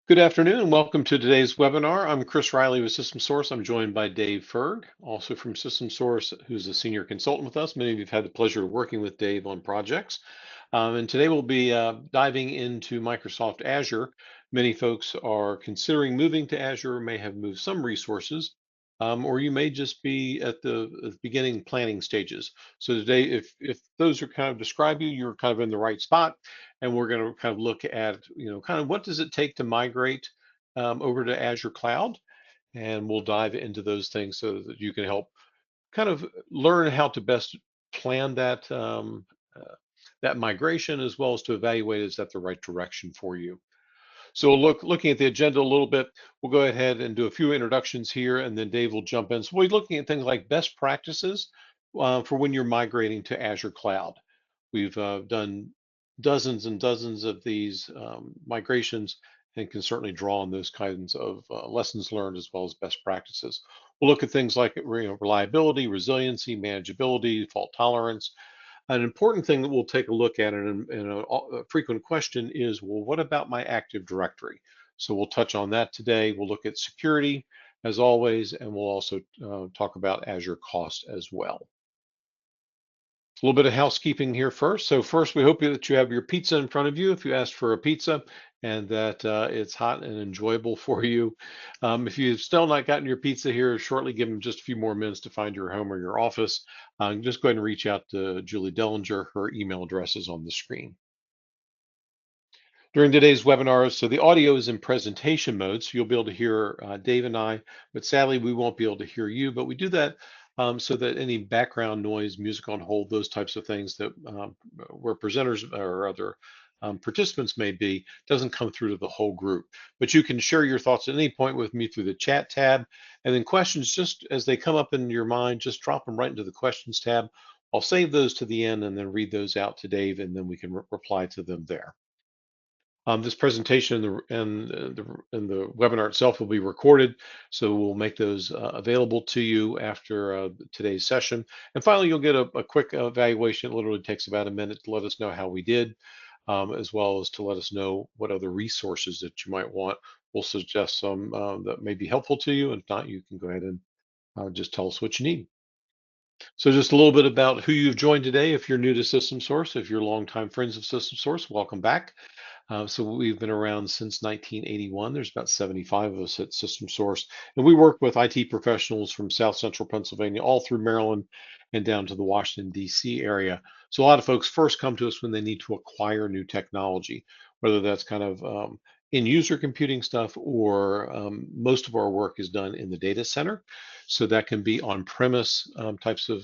Good afternoon and welcome to today's webinar. I'm Chris Riley with System Source. I'm joined by Dave Ferg, also from System Source, who's a senior consultant with us. Many of you have had the pleasure of working with Dave on projects. And today we'll be diving into Microsoft Azure. Many folks are considering moving to Azure, may have moved some resources, or you may just be at the beginning planning stages. So today, if those are kind of describe you, you're kind of in the right spot, and we're going to kind of look at, kind of what does it take to migrate over to Azure Cloud, and we'll dive into those things so that you can help kind of learn how to best plan that migration, as well as to evaluate is that the right direction for you. So looking at the agenda a little bit, we'll go ahead and do a few introductions here, and then Dave will jump in. So we're looking at things like best practices for when you're migrating to Azure Cloud. We've done dozens and dozens of these migrations and can certainly draw on those kinds of lessons learned as well as best practices. We'll look at things like reliability, resiliency, manageability, fault tolerance. An important thing that we'll take a look at, and a frequent question is, well, what about my Active Directory? So we'll touch on that today. We'll look at security as always, and we'll also talk about Azure cost as well. A little bit of housekeeping here first. So first, we hope that you have your pizza in front of you if you asked for a pizza, and that it's hot and enjoyable for you. If you've still not gotten your pizza here shortly, give them just a few more minutes to find your home or your office. Just go ahead and reach out to Julie Dellinger. Her email address is on the screen. During today's webinar, so the audio is in presentation mode, so you'll be able to hear Dave and I, but sadly we won't be able to hear you, but we do that so that any background noise, music on hold, those types of things that where presenters or other participants may be, doesn't come through to the whole group. But you can share your thoughts at any point with me through the chat tab, and then questions, just as they come up in your mind, just drop them right into the questions tab. I'll save those to the end and then read those out to Dave, and then we can reply to them there. This presentation and the webinar itself will be recorded, so we'll make those available to you after today's session. And finally, you'll get a quick evaluation. It literally takes about a minute to let us know how we did, as well as to let us know what other resources that you might want. We'll suggest some that may be helpful to you. And if not, you can go ahead and just tell us what you need. So just a little bit about who you've joined today. If you're new to System Source, if you're longtime friends of System Source, welcome back. So we've been around since 1981. There's about 75 of us at System Source, and we work with IT professionals from South Central Pennsylvania, all through Maryland, and down to the Washington, D.C. area. So a lot of folks first come to us when they need to acquire new technology, whether that's kind of in-user computing stuff, or most of our work is done in the data center. So that can be on-premise types of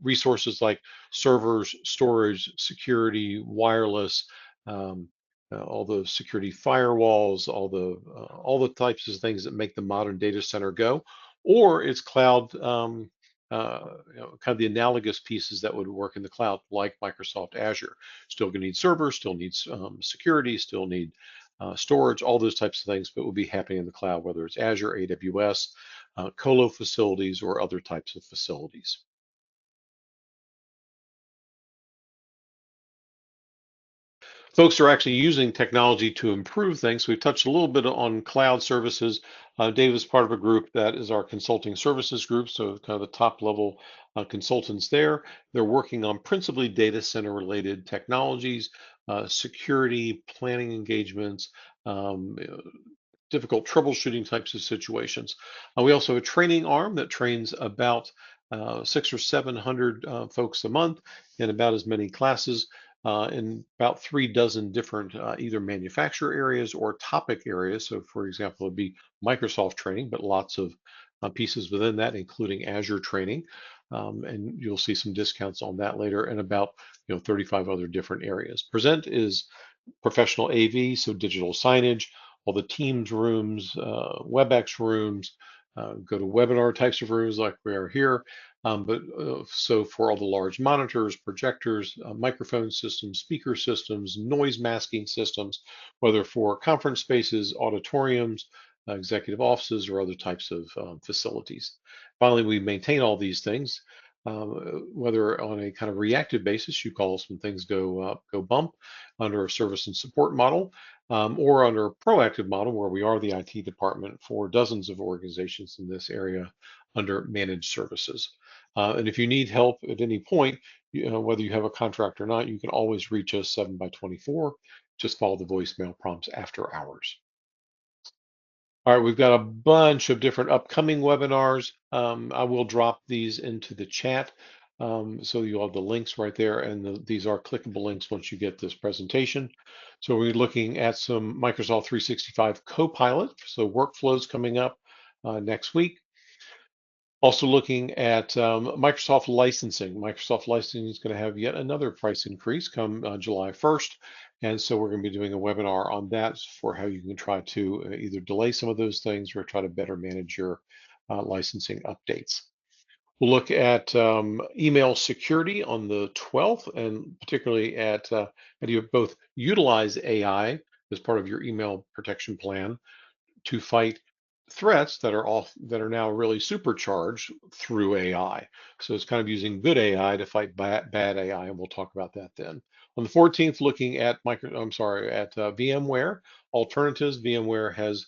resources like servers, storage, security, wireless, um, all the security firewalls, all the types of things that make the modern data center go, or it's cloud, kind of the analogous pieces that would work in the cloud, like Microsoft Azure. Still going to need servers, still needs security, still need storage, all those types of things, but will be happening in the cloud, whether it's Azure, AWS, colo facilities, or other types of facilities. Folks are actually using technology to improve things. We've touched a little bit on cloud services. Dave is part of a group that is our consulting services group, so kind of the top level consultants there. They're working on principally data center related technologies, security, planning engagements, difficult troubleshooting types of situations. We also have a training arm that trains about 600 or 700 folks a month in about as many classes in about 3 dozen different either manufacturer areas or topic areas. So for example, it'd be Microsoft training, but lots of pieces within that, including Azure training. And you'll see some discounts on that later, and about 35 other different areas. Present is professional AV, so digital signage, all the Teams rooms, WebEx rooms, go to webinar types of rooms like we are here. So for all the large monitors, projectors, microphone systems, speaker systems, noise masking systems, whether for conference spaces, auditoriums, executive offices, or other types of facilities. Finally, we maintain all these things. whether on a kind of reactive basis, you call us when things go bump under a service and support model, or under a proactive model where we are the IT department for dozens of organizations in this area under managed services. And if you need help at any point, whether you have a contract or not, you can always reach us 7x24. Just follow the voicemail prompts after hours. All right, we've got a bunch of different upcoming webinars. I will drop these into the chat, so you'll have the links right there, and these are clickable links once you get this presentation. So we're looking at some Microsoft 365 Copilot, so workflows coming up next week. Also looking at Microsoft licensing. Microsoft licensing is going to have yet another price increase come July 1st. And so we're going to be doing a webinar on that for how you can try to either delay some of those things or try to better manage your licensing updates. We'll look at email security on the 12th, and particularly at how do you both utilize AI as part of your email protection plan to fight threats that are now really supercharged through AI. So it's kind of using good AI to fight bad AI, and we'll talk about that then. On the 14th, looking at VMware alternatives. VMware has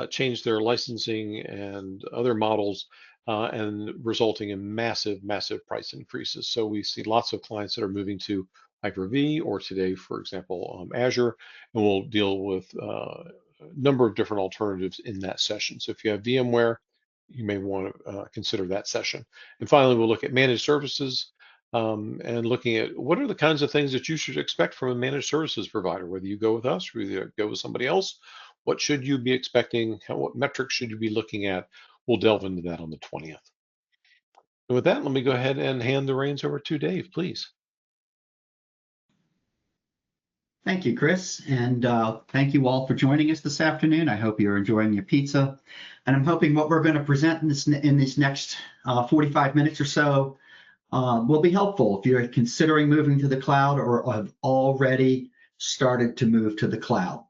changed their licensing and other models, and resulting in massive price increases. So we see lots of clients that are moving to Hyper-V, or today, for example, Azure, and we'll deal with number of different alternatives in that session. So if you have VMware, you may want to consider that session. And finally, we'll look at managed services, and looking at what are the kinds of things that you should expect from a managed services provider, whether you go with us or you go with somebody else. What should you be expecting? What metrics should you be looking at? We'll delve into that on the 20th. And with that, let me go ahead and hand the reins over to Dave, please. Thank you, Chris, and thank you all for joining us this afternoon. I hope you're enjoying your pizza, and I'm hoping what we're going to present in these next 45 minutes or so will be helpful if you're considering moving to the cloud or have already started to move to the cloud.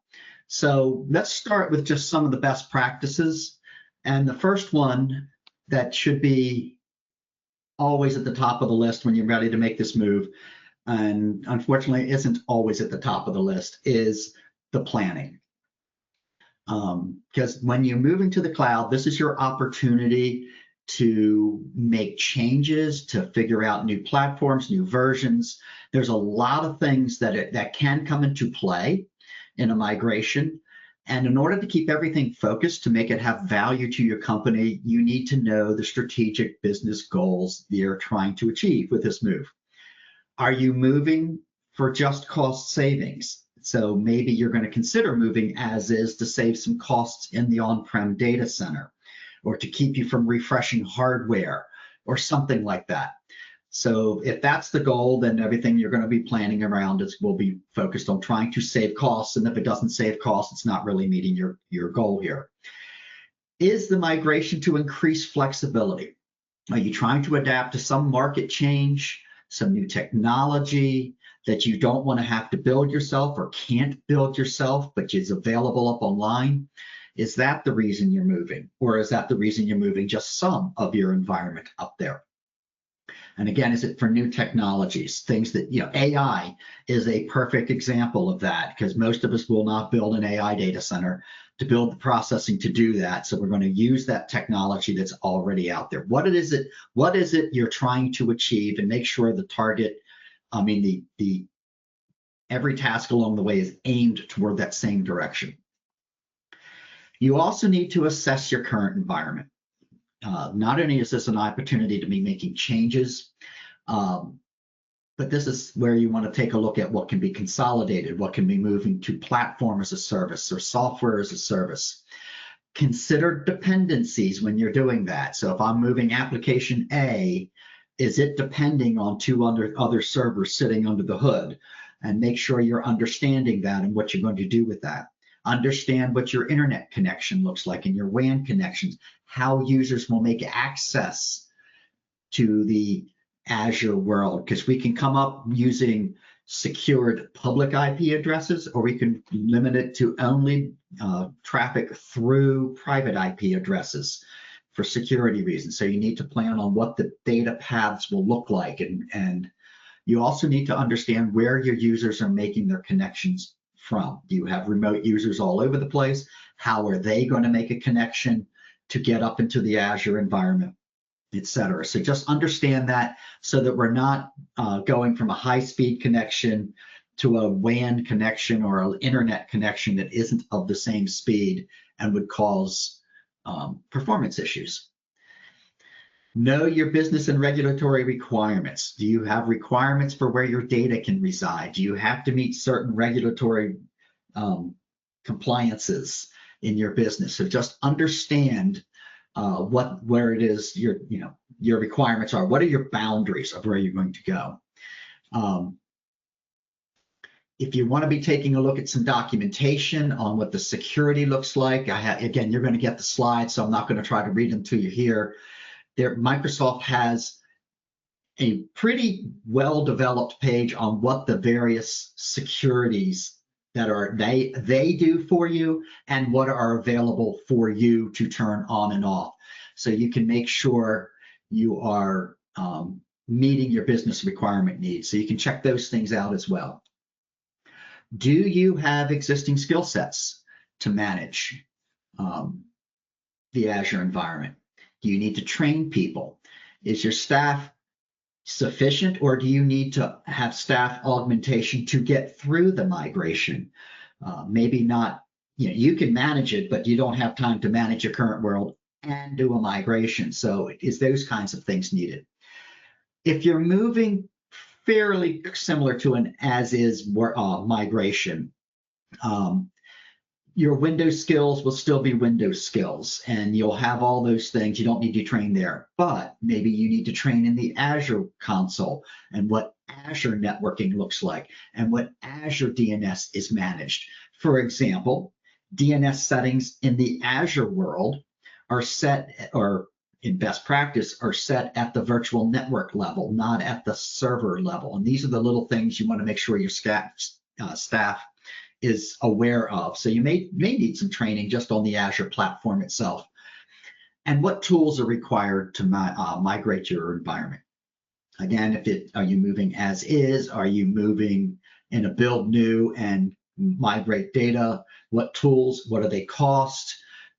So let's start with just some of the best practices, and the first one that should be always at the top of the list when you're ready to make this move, and unfortunately isn't always at the top of the list, is the planning. Because when you're moving to the cloud, this is your opportunity to make changes, to figure out new platforms, new versions. There's a lot of things that can come into play in a migration. And in order to keep everything focused, to make it have value to your company, you need to know the strategic business goals you're trying to achieve with this move. Are you moving for just cost savings? So maybe you're going to consider moving as is to save some costs in the on-prem data center, or to keep you from refreshing hardware or something like that. So if that's the goal, then everything you're going to be planning around will be focused on trying to save costs. And if it doesn't save costs, it's not really meeting your goal here. Is the migration to increase flexibility? Are you trying to adapt to some market change, some new technology that you don't want to have to build yourself or can't build yourself, but is available up online? Is that the reason you're moving? Or is that the reason you're moving just some of your environment up there? And again, is it for new technologies? Things that, AI is a perfect example of that, because most of us will not build an AI data center to build the processing to do that. So we're going to use that technology that's already out there. What is it you're trying to achieve, and make sure the target, every task along the way is aimed toward that same direction. You also need to assess your current environment. Not only is this an opportunity to be making changes, but this is where you want to take a look at what can be consolidated, what can be moving to platform as a service or software as a service. Consider dependencies when you're doing that. So if I'm moving application A, is it depending on two other servers sitting under the hood? And make sure you're understanding that and what you're going to do with that. Understand what your internet connection looks like and your WAN connections, how users will make access to the Azure world, because we can come up using secured public IP addresses, or we can limit it to only traffic through private IP addresses. for security reasons. So you need to plan on what the data paths will look like. And you also need to understand where your users are making their connections from. Do you have remote users all over the place? How are they going to make a connection to get up into the Azure environment, et cetera? So just understand that so that we're not going from a high-speed connection to a WAN connection or an internet connection that isn't of the same speed and would cause performance issues. Know your business and regulatory requirements. Do you have requirements for where your data can reside? Do you have to meet certain regulatory compliances in your business? So just understand where it is your requirements are. What are your boundaries of where you're going to go? If you want to be taking a look at some documentation on what the security looks like, again, you're going to get the slides, so I'm not going to try to read them to you here. Microsoft has a pretty well-developed page on what the various securities that are they do for you and what are available for you to turn on and off. So you can make sure you are meeting your business requirement needs. So you can check those things out as well. Do you have existing skill sets to manage the Azure environment? Do you need to train people? Is your staff sufficient, or do you need to have staff augmentation to get through the migration? Maybe not, you can manage it, but you don't have time to manage your current world and do a migration. So is those kinds of things needed? If you're moving fairly similar to an as-is migration, your Windows skills will still be Windows skills, and you'll have all those things. You don't need to train there, but maybe you need to train in the Azure console and what Azure networking looks like and what Azure DNS is managed. For example, DNS settings in the Azure world are set, or in best practice, are set at the virtual network level, not at the server level. And these are the little things you want to make sure your staff is aware of. So you may need some training just on the Azure platform itself. And what tools are required to migrate your environment? Again, are you moving as is? Are you moving in a build new and migrate data? What tools? What do they cost?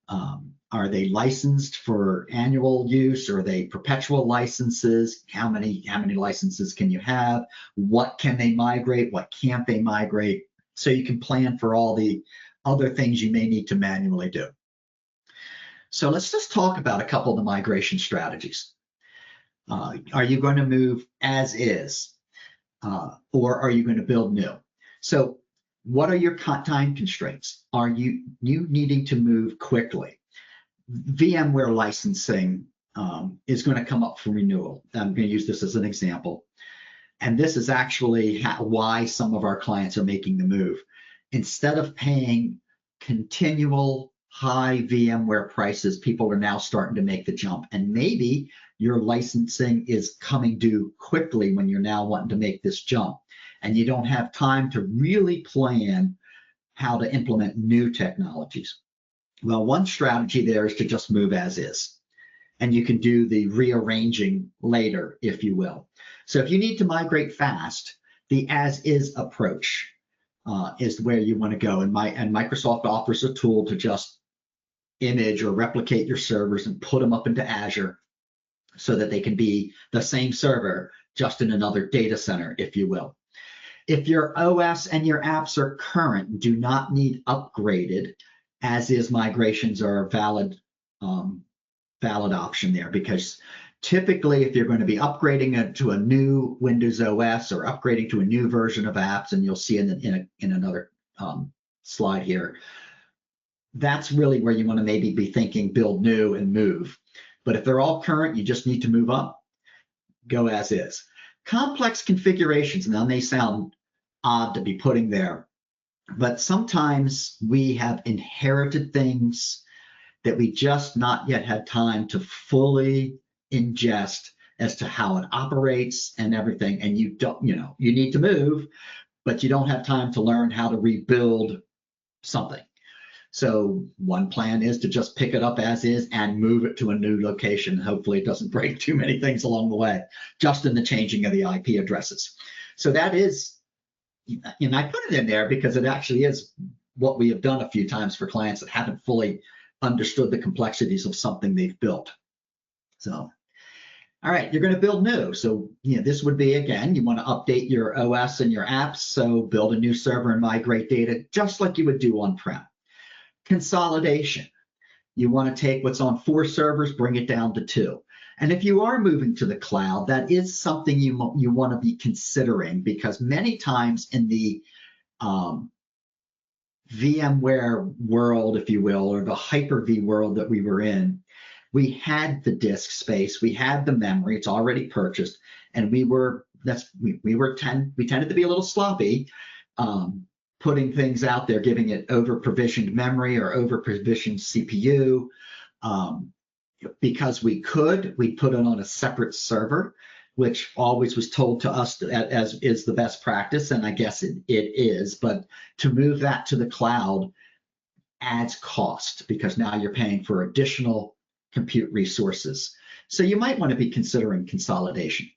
Are they licensed for annual use? Or are they perpetual licenses? How many licenses can you have? What can they migrate? What can't they migrate? So you can plan for all the other things you may need to manually do. So let's just talk about a couple of the migration strategies. Are you going to move as is, or are you going to build new? So what are your time constraints? Are you needing to move quickly? VMware licensing is going to come up for renewal. I'm going to use this as an example. And this is actually why some of our clients are making the move. Instead of paying continual high VMware prices, people are now starting to make the jump. And maybe your licensing is coming due quickly when you're now wanting to make this jump. And you don't have time to really plan how to implement new technologies. Well, one strategy there is to just move as is. And you can do the rearranging later, if you will. So if you need to migrate fast, the as-is approach is where you want to go. And Microsoft offers a tool to just image or replicate your servers and put them up into Azure so that they can be the same server, just in another data center, if you will. If your OS and your apps are current, do not need upgraded, as-is migrations are a valid option there, because typically if you're going to be upgrading to a new Windows OS or upgrading to a new version of apps, and you'll see in another slide here, that's really where you want to maybe be thinking build new and move. But if they're all current, you just need to move up, go as is. Complex configurations, now they sound odd to be putting there, but sometimes we have inherited things that we just not yet had time to fully ingest as to how it operates and everything. And you don't, you need to move, but you don't have time to learn how to rebuild something. So one plan is to just pick it up as is and move it to a new location. Hopefully it doesn't break too many things along the way, just in the changing of the IP addresses. So that is, and I put it in there because it actually is what we have done a few times for clients that haven't fully understood the complexities of something they've built. So, all right, you're going to build new. So, this would be, again, you want to update your OS and your apps. So build a new server and migrate data just like you would do on-prem. Consolidation. You want to take what's on 4 servers, bring it down to 2. And if you are moving to the cloud, that is something you want to be considering, because many times in the VMware world, if you will, or the Hyper-V world that we were in, we had the disk space, we had the memory, it's already purchased, and we tended to be a little sloppy, putting things out there, giving it over-provisioned memory or over-provisioned CPU. Because we put it on a separate server, which always was told to us as is the best practice, and I guess it is, but to move that to the cloud adds cost, because now you're paying for additional compute resources. So you might want to be considering consolidation.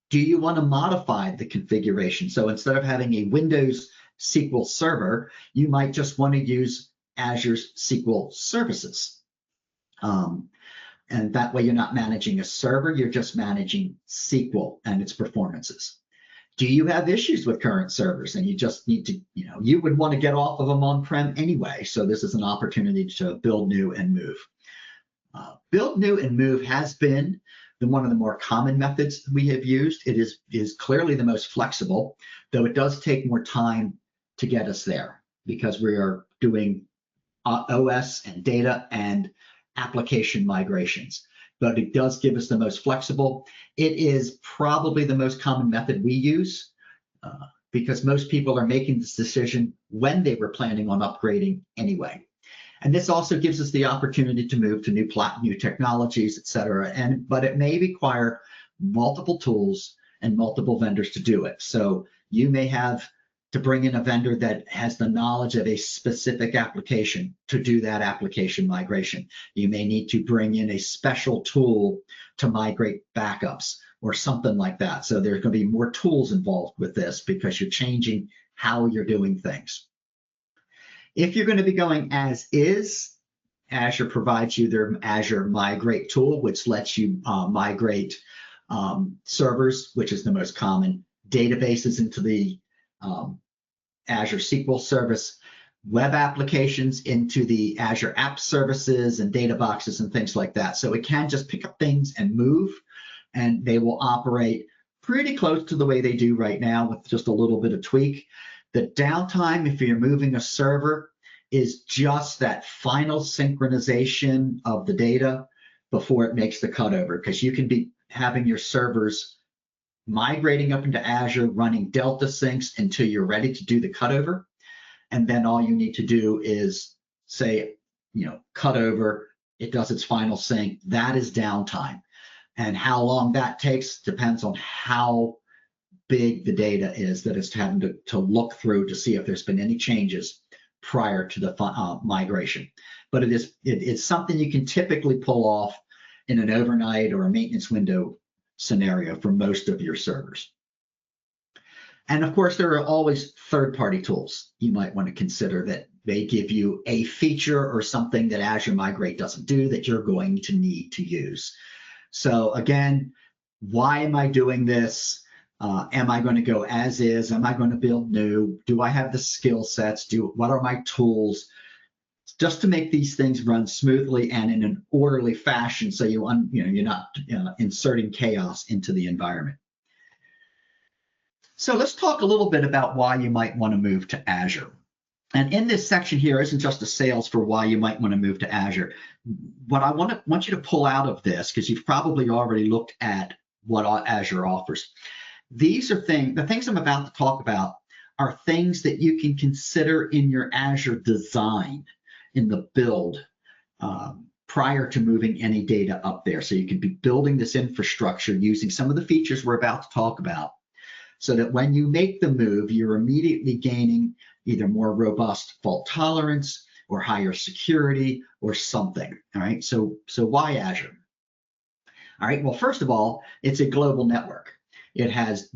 Do you want to modify the configuration? So instead of having a Windows SQL Server, you might just want to use Azure's SQL services. And that way you're not managing a server, you're just managing SQL and its performances. Do you have issues with current servers and you just need to, you would want to get off of them on-prem anyway. So this is an opportunity to build new and move. Build new and move has been one of the more common methods we have used. It is clearly the most flexible, though it does take more time to get us there, because we are doing OS and data and application migrations. But it does give us the most flexible. It is probably the most common method we use, because most people are making this decision when they were planning on upgrading anyway. And this also gives us the opportunity to move to new technologies, et cetera. But it may require multiple tools and multiple vendors to do it. So you may have to bring in a vendor that has the knowledge of a specific application to do that application migration. You may need to bring in a special tool to migrate backups or something like that. So there's going to be more tools involved with this, because you're changing how you're doing things. If you're going to be going as is, Azure provides you their Azure Migrate tool, which lets you migrate servers, which is the most common, databases into the Azure SQL service, web applications into the Azure App Services and data boxes and things like that. So it can just pick up things and move, and they will operate pretty close to the way they do right now with just a little bit of tweak. The downtime, if you're moving a server, is just that final synchronization of the data before it makes the cutover, because you can be having your servers migrating up into Azure, running Delta syncs until you're ready to do the cutover. And then all you need to do is say, cutover, it does its final sync. That is downtime. And how long that takes depends on how big the data is that it's having to look through to see if there's been any changes prior to the migration. But it's something you can typically pull off in an overnight or a maintenance window scenario for most of your servers. And of course, there are always third-party tools you might want to consider that may give you a feature or something that Azure Migrate doesn't do that you're going to need to use. So again, why am I doing this? Am I going to go as is? Am I going to build new? Do I have the skill sets? What are my tools? Just to make these things run smoothly and in an orderly fashion, so you're not inserting chaos into the environment. So let's talk a little bit about why you might want to move to Azure. And in this section here isn't just a sales for why you might want to move to Azure. What I want you to pull out of this, because you've probably already looked at what Azure offers. These are the things I'm about to talk about are things that you can consider in your Azure design, in the build, prior to moving any data up there. So you can be building this infrastructure using some of the features we're about to talk about, so that when you make the move, you're immediately gaining either more robust fault tolerance, or higher security or something. All right, so why Azure? All right, well, first of all, it's a global network. It has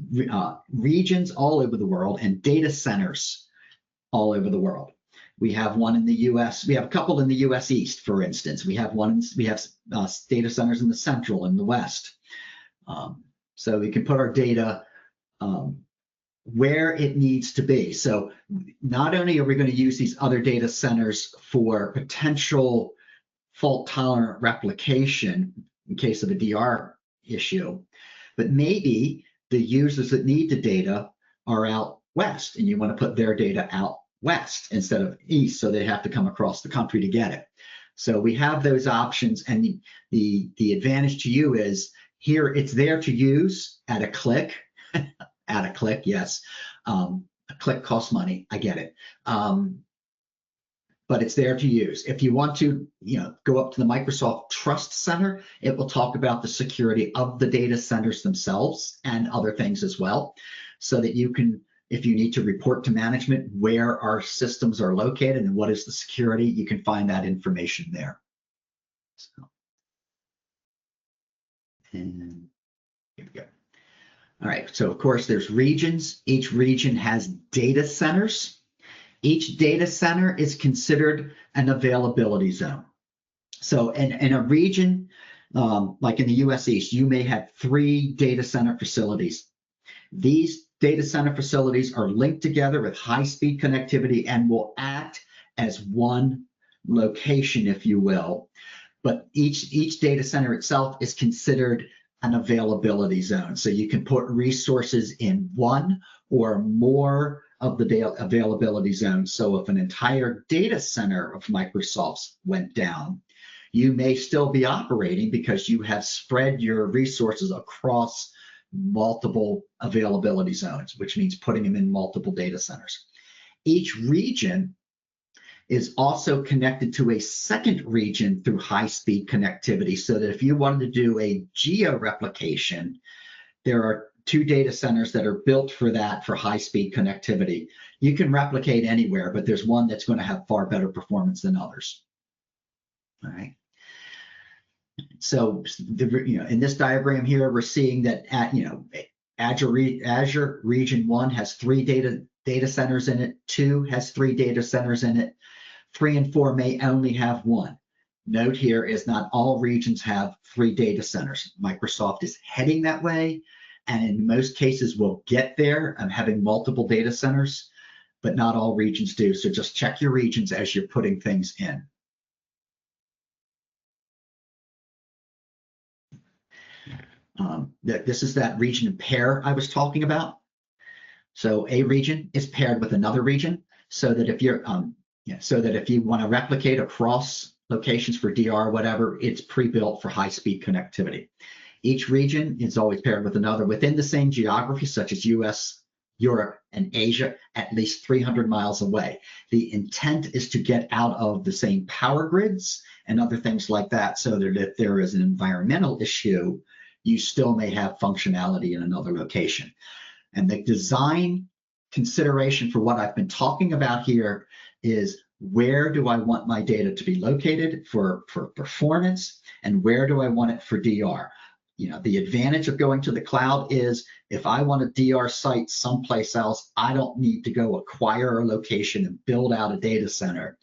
regions all over the world and data centers all over the world. We have one in the U.S. We have a couple in the U.S. East, for instance. We have data centers in the Central and the West. So we can put our data where it needs to be. So not only are we going to use these other data centers for potential fault-tolerant replication in case of a DR issue, but maybe the users that need the data are out west, and you want to put their data out west instead of east, so they have to come across the country to get it. So we have those options, and the advantage to you is here it's there to use at a click. At a click, yes. A click costs money, I get it. But it's there to use. If you want to, go up to the Microsoft Trust Center, it will talk about the security of the data centers themselves and other things as well, so that you can, if you need to report to management where our systems are located and what is the security, you can find that information there. So, and here we go. All right, so of course there's regions. Each region has data centers. Each data center is considered an availability zone. So in a region, like in the US East, you may have 3 data center facilities. These data center facilities are linked together with high-speed connectivity and will act as one location, if you will. But each data center itself is considered an availability zone. So you can put resources in one or more of the availability zones. So if an entire data center of Microsoft's went down, you may still be operating because you have spread your resources across multiple availability zones, which means putting them in multiple data centers. Each region is also connected to a second region through high-speed connectivity, so that if you wanted to do a geo-replication, there are 2 data centers that are built for that, for high-speed connectivity. You can replicate anywhere, but there's one that's going to have far better performance than others. All right. So in this diagram here, we're seeing that Azure Region 1 has 3 data centers in it. 2 has 3 data centers in it. 3 and 4 may only have 1. Note here is not all regions have 3 data centers. Microsoft is heading that way, and in most cases will get there and having multiple data centers, but not all regions do. So just check your regions as you're putting things in. This is that region pair I was talking about. So a region is paired with another region, so that if you're if you want to replicate across locations for DR or whatever, it's pre-built for high-speed connectivity. Each region is always paired with another within the same geography, such as US, Europe, and Asia, at least 300 miles away. The intent is to get out of the same power grids and other things like that, so that if there is an environmental issue, you still may have functionality in another location. And the design consideration for what I've been talking about here is, where do I want my data to be located for performance, and where do I want it for DR? The advantage of going to the cloud is, if I want a DR site someplace else, I don't need to go acquire a location and build out a data center.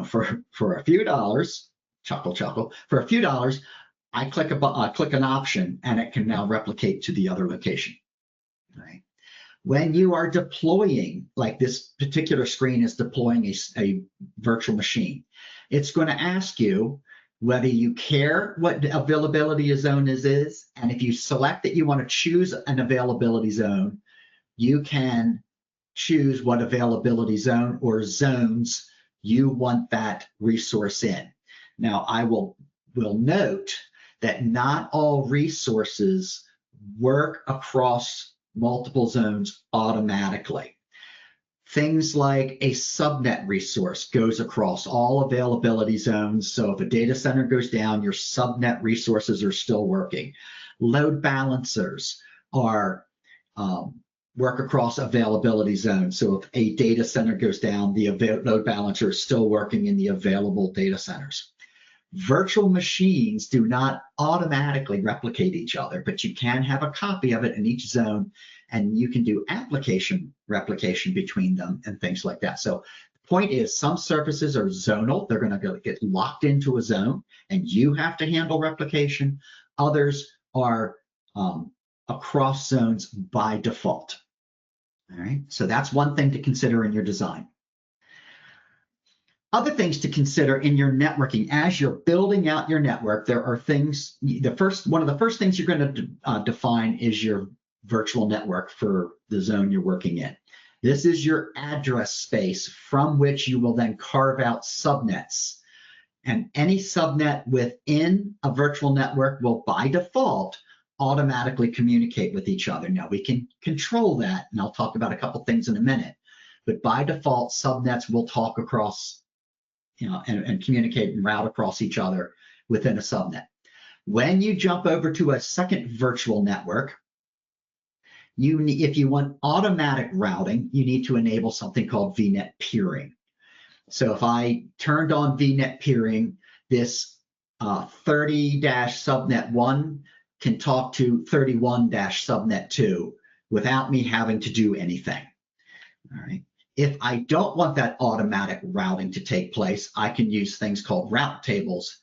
For a few dollars, chuckle, for a few dollars, I click an option and it can now replicate to the other location. Right? When you are deploying, like this particular screen is deploying a virtual machine, it's going to ask you whether you care what the availability zone is. And if you select that you want to choose an availability zone, you can choose what availability zone or zones you want that resource in. Now, I will note that not all resources work across multiple zones automatically. Things like a subnet resource goes across all availability zones. So if a data center goes down, your subnet resources are still working. Load balancers are work across availability zones. So if a data center goes down, the load balancer is still working in the available data centers. Virtual machines do not automatically replicate each other, but you can have a copy of it in each zone, and you can do application replication between them and things like that. So the point is, some services are zonal. They're going to get locked into a zone, and you have to handle replication. Others are across zones by default. All right, so that's one thing to consider in your design. Other things to consider in your networking as you're building out your network, there are things, one of the first things you're going to define is your virtual network for the zone you're working in. This is your address space from which you will then carve out subnets. And any subnet within a virtual network will, by default, automatically communicate with each other. Now, we can control that, and I'll talk about a couple things in a minute. But by default, subnets will talk across, and communicate and route across each other within a subnet. When you jump over to a second virtual network, if you want automatic routing, you need to enable something called VNet peering. So if I turned on VNet peering, this 30-subnet 1 can talk to 31-subnet 2 without me having to do anything. All right. If I don't want that automatic routing to take place, I can use things called route tables.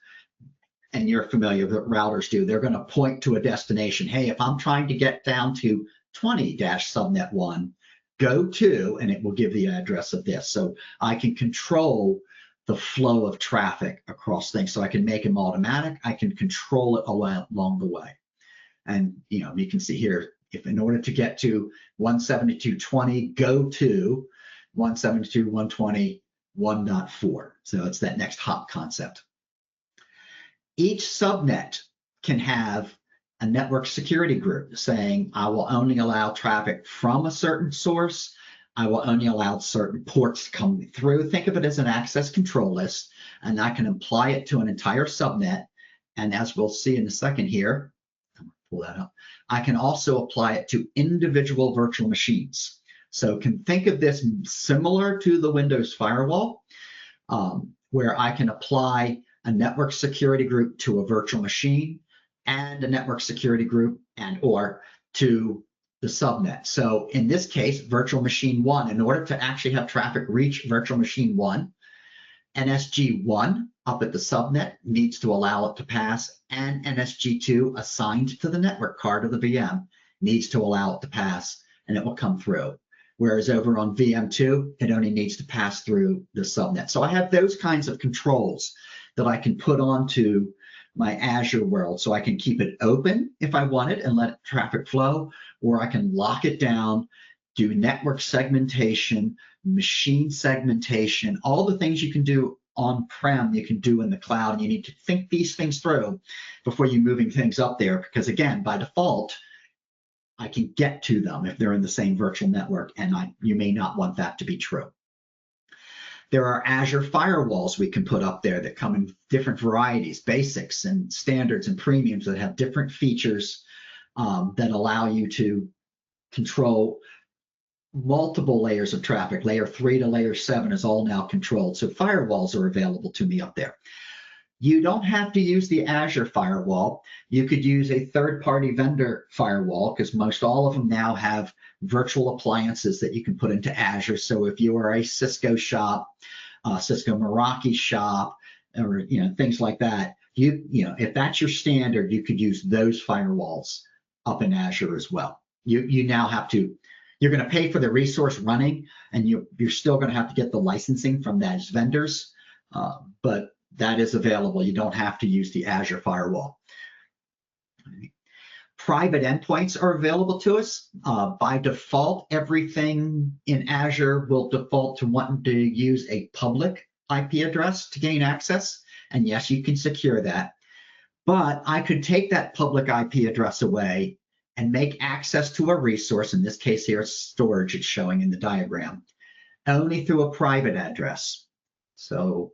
And you're familiar with what routers do. They're going to point to a destination. Hey, if I'm trying to get down to 20-subnet 1, go to, and it will give the address of this. So I can control the flow of traffic across things. So I can make them automatic. I can control it along the way. And you can see here, if in order to get to 172.20, go to 172.120.1.4. So it's that next hop concept. Each subnet can have a network security group saying, I will only allow traffic from a certain source. I will only allow certain ports to come through. Think of it as an access control list, and I can apply it to an entire subnet. And as we'll see in a second here, pull that up, I can also apply it to individual virtual machines. So can think of this similar to the Windows firewall, where I can apply a network security group to a virtual machine and a network security group or to the subnet. So in this case, virtual machine 1, in order to actually have traffic reach virtual machine 1, NSG1 up at the subnet needs to allow it to pass, and NSG2 assigned to the network card of the VM needs to allow it to pass, and it will come through. Whereas over on VM2, it only needs to pass through the subnet. So I have those kinds of controls that I can put onto my Azure world. So I can keep it open if I want it and let traffic flow, or I can lock it down, do network segmentation, machine segmentation, all the things you can do on-prem, you can do in the cloud. And you need to think these things through before you're moving things up there, because again, by default, I can get to them if they're in the same virtual network, and you may not want that to be true. There are Azure firewalls we can put up there that come in different varieties, basics and standards and premiums that have different features that allow you to control multiple layers of traffic. Layer 3 to layer 7 is all now controlled. So firewalls are available to me up there. You don't have to use the Azure firewall. You could use a third-party vendor firewall, because most all of them now have virtual appliances that you can put into Azure. So if you are a Cisco shop, Cisco Meraki shop, or things like that, if that's your standard, you could use those firewalls up in Azure as well. You now have to. You're going to pay for the resource running, and you're still going to have to get the licensing from those vendors, but that is available. You don't have to use the Azure firewall. Private endpoints are available to us. By default, everything in Azure will default to wanting to use a public IP address to gain access. And yes, you can secure that. But I could take that public IP address away and make access to a resource. In this case here, it's storage, it's showing in the diagram, only through a private address. So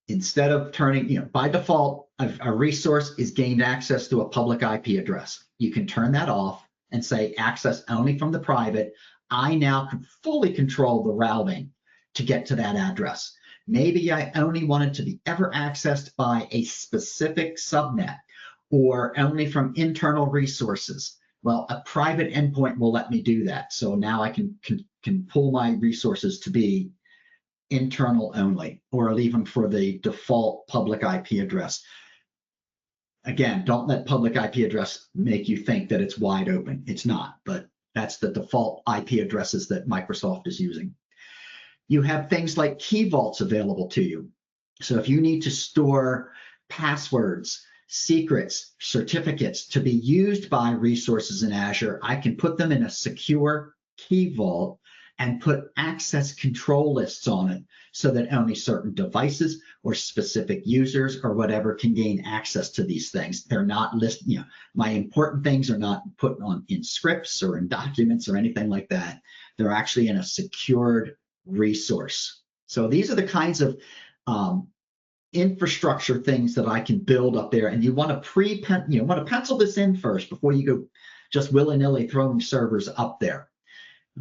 instead of turning, by default, a resource is gained access to a public IP address. You can turn that off and say access only from the private, I now can fully control the routing to get to that address. Maybe I only want it to be ever accessed by a specific subnet or only from internal resources. Well, a private endpoint will let me do that. So now I can pull my resources to be internal only, or leave them for the default public IP address. Again, don't let public IP address make you think that it's wide open. It's not, but that's the default IP addresses that Microsoft is using. You have things like key vaults available to you. So if you need to store passwords, secrets, certificates to be used by resources in Azure, I can put them in a secure key vault and put access control lists on it so that only certain devices or specific users or whatever can gain access to these things. They're not listed, my important things are not put on in scripts or in documents or anything like that. They're actually in a secured resource. So these are the kinds of infrastructure things that I can build up there, and you want to pencil this in first before you go just willy-nilly throwing servers up there.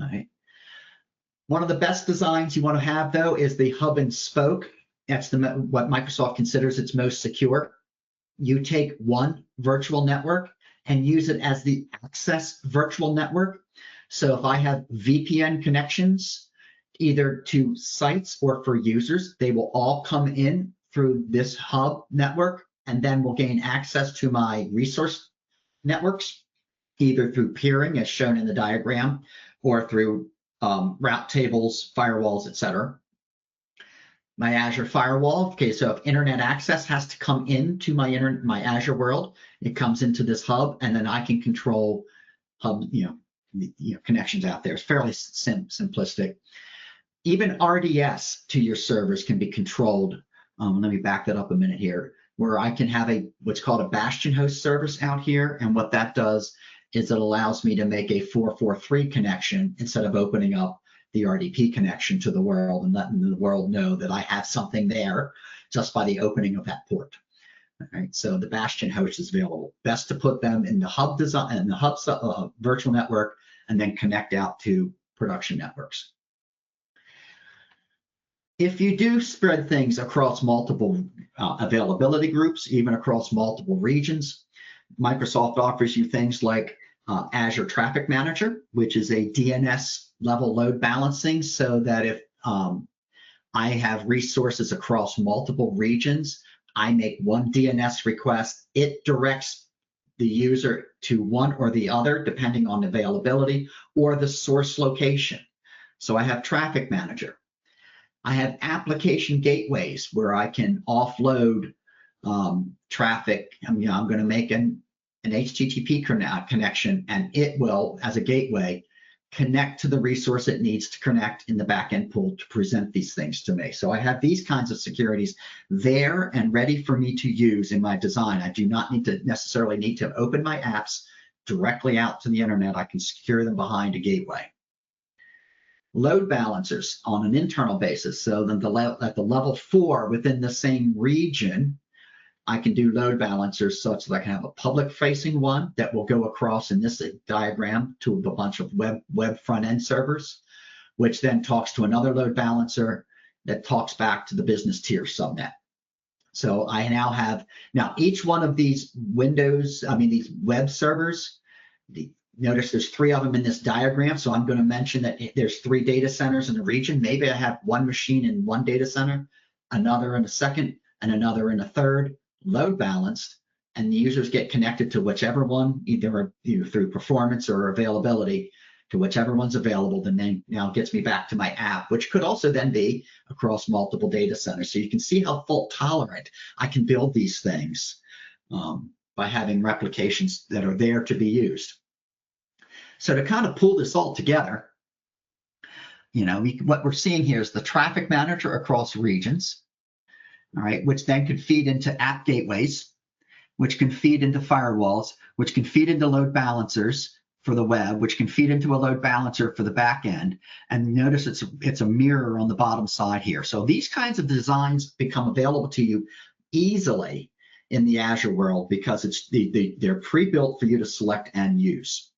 All right. One of the best designs you want to have, though, is the hub and spoke. That's what Microsoft considers its most secure. You take one virtual network and use it as the access virtual network. So if I have VPN connections, either to sites or for users, they will all come in through this hub network and then will gain access to my resource networks, either through peering as shown in the diagram or through route tables, firewalls, etc. My Azure firewall, okay, so if internet access has to come into my Azure world, it comes into this hub, and then I can control hub, connections out there. It's fairly simplistic. Even RDS to your servers can be controlled. Let me back that up a minute here, where I can have what's called a bastion host service out here, and what that does is it allows me to make a 443 connection instead of opening up the RDP connection to the world and letting the world know that I have something there just by the opening of that port. All right, so the bastion host is available. Best to put them in the hub design and the hub virtual network, and then connect out to production networks. If you do spread things across multiple availability groups, even across multiple regions, Microsoft offers you things like Azure Traffic Manager, which is a DNS level load balancing, so that if I have resources across multiple regions, I make one DNS request, it directs the user to one or the other, depending on availability or the source location. So I have Traffic Manager. I have application gateways where I can offload traffic. I'm going to make an HTTP connection, and it will, as a gateway, connect to the resource it needs to connect in the backend pool to present these things to me. So I have these kinds of securities there and ready for me to use in my design. I do not necessarily need to open my apps directly out to the internet. I can secure them behind a gateway. Load balancers on an internal basis. So then at the level 4 within the same region, I can do load balancers such that I can have a public-facing one that will go across in this diagram to a bunch of web front-end servers, which then talks to another load balancer that talks back to the business tier subnet. So I now have, each one of these these web servers, notice there's 3 of them in this diagram. So I'm going to mention that there's 3 data centers in the region. Maybe I have one machine in one data center, another in a second, and another in a third, load balanced, and the users get connected to whichever one, either through performance or availability, to whichever one's available. Then now gets me back to my app, which could also then be across multiple data centers. So you can see how fault tolerant I can build these things by having replications that are there to be used. So to kind of pull this all together, what we're seeing here is the traffic manager across regions, all right, which then could feed into app gateways, which can feed into firewalls, which can feed into load balancers for the web, which can feed into a load balancer for the back end. And notice it's a mirror on the bottom side here. So these kinds of designs become available to you easily in the Azure world because they're pre-built for you to select and use.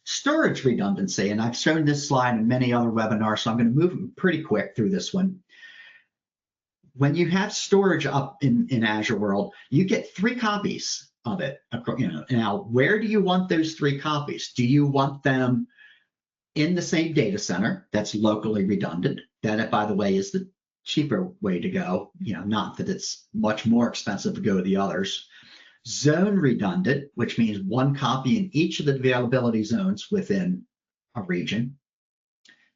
Storage redundancy, and I've shown this slide in many other webinars, so I'm going to move pretty quick through this one. When you have storage up in Azure World, you get 3 copies of it. Now, where do you want those 3 copies? Do you want them in the same data center that's locally redundant? That, by the way, is the cheaper way to go. Not that it's much more expensive to go to the others. Zone redundant, which means 1 copy in each of the availability zones within a region.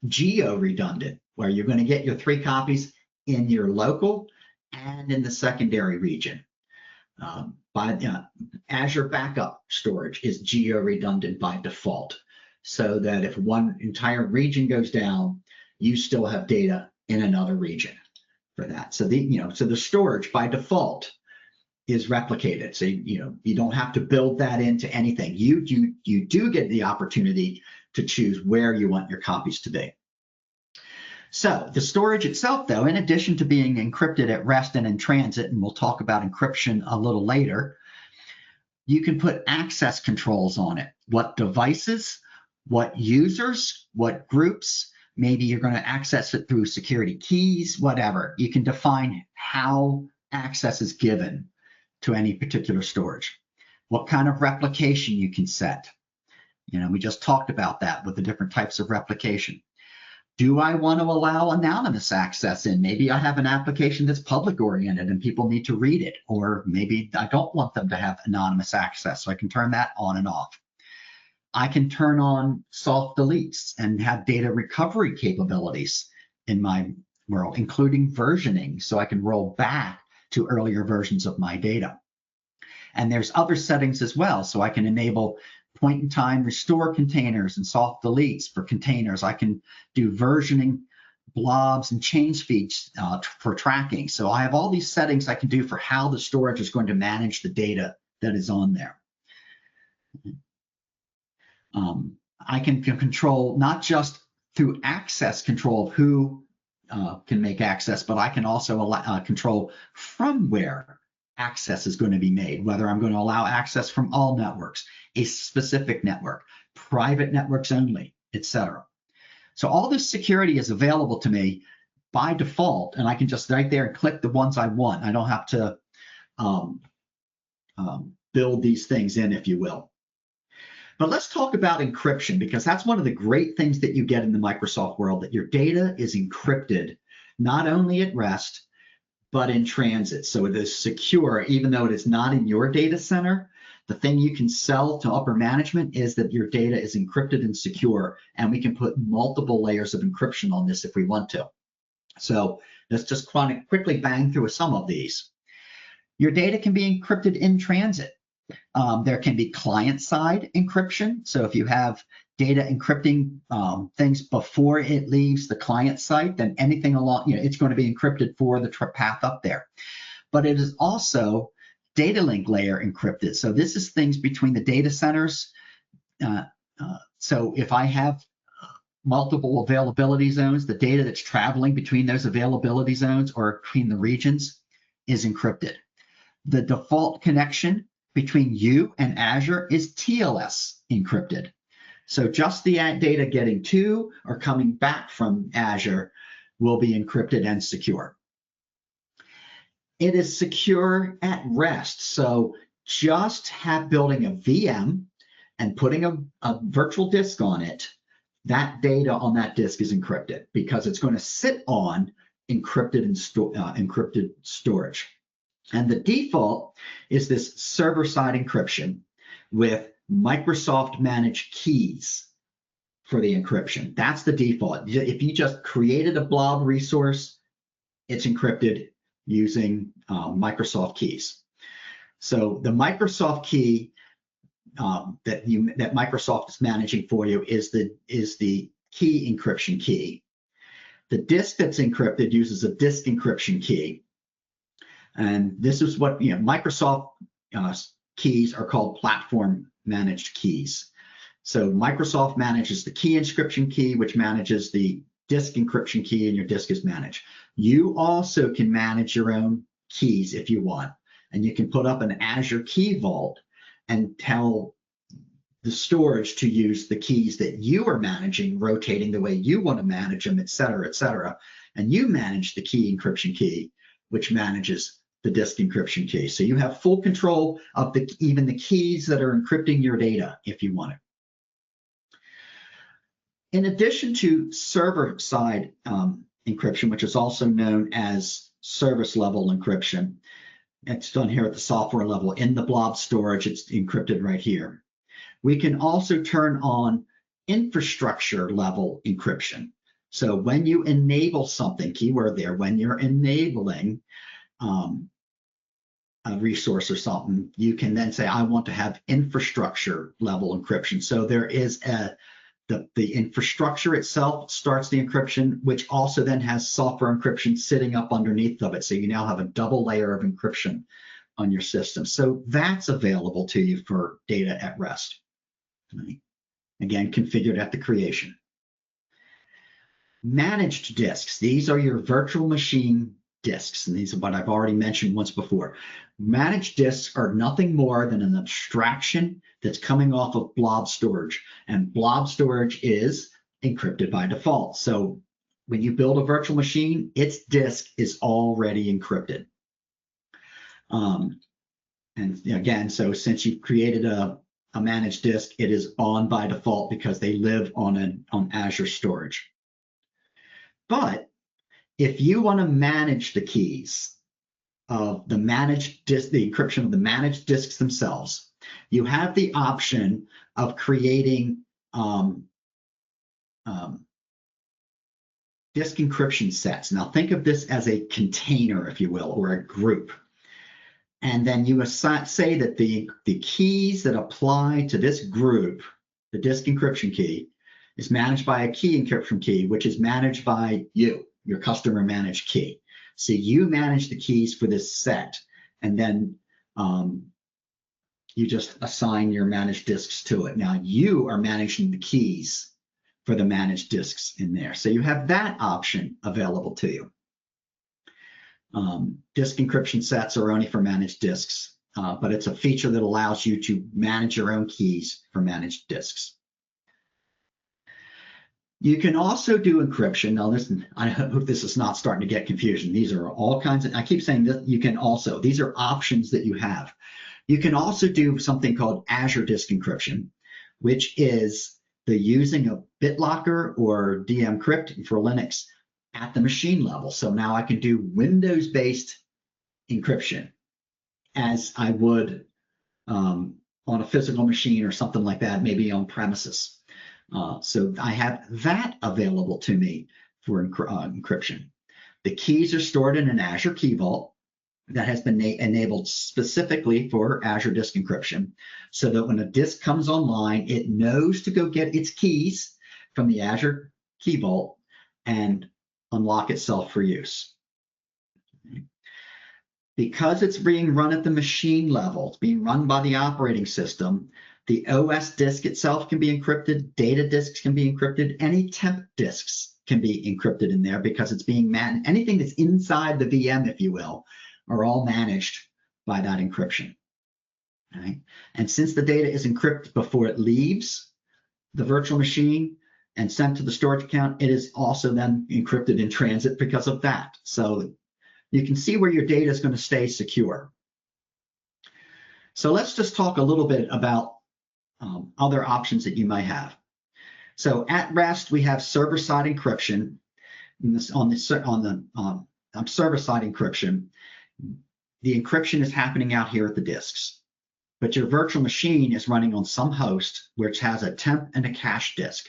Geo redundant, where you're going to get your 3 copies in your local and in the secondary region. Azure Backup Storage is geo redundant by default, so that if one entire region goes down, you still have data in another region for that. So the storage by default is replicated. So you don't have to build that into anything. You do get the opportunity to choose where you want your copies to be. So the storage itself, though, in addition to being encrypted at rest and in transit, and we'll talk about encryption a little later, you can put access controls on it. What devices, what users, what groups, maybe you're going to access it through security keys, whatever. You can define how access is given to any particular storage. What kind of replication you can set. We just talked about that with the different types of replication. Do I want to allow anonymous access in? Maybe I have an application that's public oriented and people need to read it, or maybe I don't want them to have anonymous access, so I can turn that on and off. I can turn on soft deletes and have data recovery capabilities in my world, including versioning, so I can roll back to earlier versions of my data. And there's other settings as well, so I can enable point-in-time restore containers and soft deletes for containers. I can do versioning, blobs, and change feeds for tracking. So I have all these settings I can do for how the storage is going to manage the data that is on there. I can control not just through access control of who can make access, but I can also control from where access is going to be made, whether I'm going to allow access from all networks, a specific network, private networks only, etc. So all this security is available to me by default, and I can just right there click the ones I want. I don't have to build these things in, if you will. But let's talk about encryption, because that's one of the great things that you get in the Microsoft world, that your data is encrypted, not only at rest, but in transit. So it is secure, even though it is not in your data center. The thing you can sell to upper management is that your data is encrypted and secure, and we can put multiple layers of encryption on this if we want to. So let's just quickly bang through some of these. Your data can be encrypted in transit. There can be client-side encryption. So if you have data encrypting things before it leaves the client site, then anything along, it's going to be encrypted for the path up there. But it is also data link layer encrypted. So this is things between the data centers. So if I have multiple availability zones, the data that's traveling between those availability zones or between the regions is encrypted. The default connection between you and Azure is TLS encrypted. So just the data getting to or coming back from Azure will be encrypted and secure. It is secure at rest. So just building a VM and putting a virtual disk on it, that data on that disk is encrypted because it's going to sit on encrypted and encrypted storage. And the default is this server-side encryption with Microsoft managed keys for the encryption. That's the default. If you just created a blob resource, it's encrypted using Microsoft keys. So the Microsoft key that Microsoft is managing for you is the key encryption key. The disk that's encrypted uses a disk encryption key. And this is what Microsoft keys are called platform managed keys. So Microsoft manages the key encryption key, which manages the disk encryption key, and your disk is managed. You also can manage your own keys if you want, and you can put up an Azure key vault and tell the storage to use the keys that you are managing, rotating the way you want to manage them, et cetera, et cetera. And you manage the key encryption key, which manages the disk encryption key. So you have full control of even the keys that are encrypting your data if you want it. In addition to server-side encryption, which is also known as service-level encryption, it's done here at the software level. In the blob storage, it's encrypted right here. We can also turn on infrastructure-level encryption. So when you enable something, keyword there, when you're enabling a resource or something, you can then say, I want to have infrastructure-level encryption. So there is the infrastructure itself starts the encryption, which also then has software encryption sitting up underneath of it. So you now have a double layer of encryption on your system. So that's available to you for data at rest. Again, configured at the creation. Managed disks. These are your virtual machine disks, and these are what I've already mentioned once before. Managed disks are nothing more than an abstraction that's coming off of blob storage, and blob storage is encrypted by default. So when you build a virtual machine, its disk is already encrypted. And again, so since you've created a managed disk, it is on by default because they live on Azure storage. But if you want to manage the keys of the managed disk, the encryption of the managed disks themselves, you have the option of creating disk encryption sets. Now think of this as a container, if you will, or a group. And then you say that the keys that apply to this group, the disk encryption key, is managed by a key encryption key, which is managed by you, your customer managed key. So you manage the keys for this set, and then you just assign your managed disks to it. Now you are managing the keys for the managed disks in there. So you have that option available to you. Disk encryption sets are only for managed disks, but it's a feature that allows you to manage your own keys for managed disks. You can also do encryption. Now listen, I hope this is not starting to get confusion. These are all kinds of, I keep saying that you can also, these are options that you have. You can also do something called Azure Disk Encryption, which is the using of BitLocker or dmcrypt for Linux at the machine level. So now I can do Windows-based encryption as I would on a physical machine or something like that, maybe on premises. So I have that available to me for encryption. The keys are stored in an Azure Key Vault that has been enabled specifically for Azure Disk Encryption, so that when a disk comes online, it knows to go get its keys from the Azure Key Vault and unlock itself for use. Because it's being run at the machine level, it's being run by the operating system, the OS disk itself can be encrypted, data disks can be encrypted, any temp disks can be encrypted in there because it's being managed. Anything that's inside the VM, if you will, are all managed by that encryption. Right? And since the data is encrypted before it leaves the virtual machine and sent to the storage account, it is also then encrypted in transit because of that. So you can see where your data is going to stay secure. So let's just talk a little bit about other options that you might have. So at rest, we have server-side encryption. On the server-side encryption, the encryption is happening out here at the disks, but your virtual machine is running on some host which has a temp and a cache disk.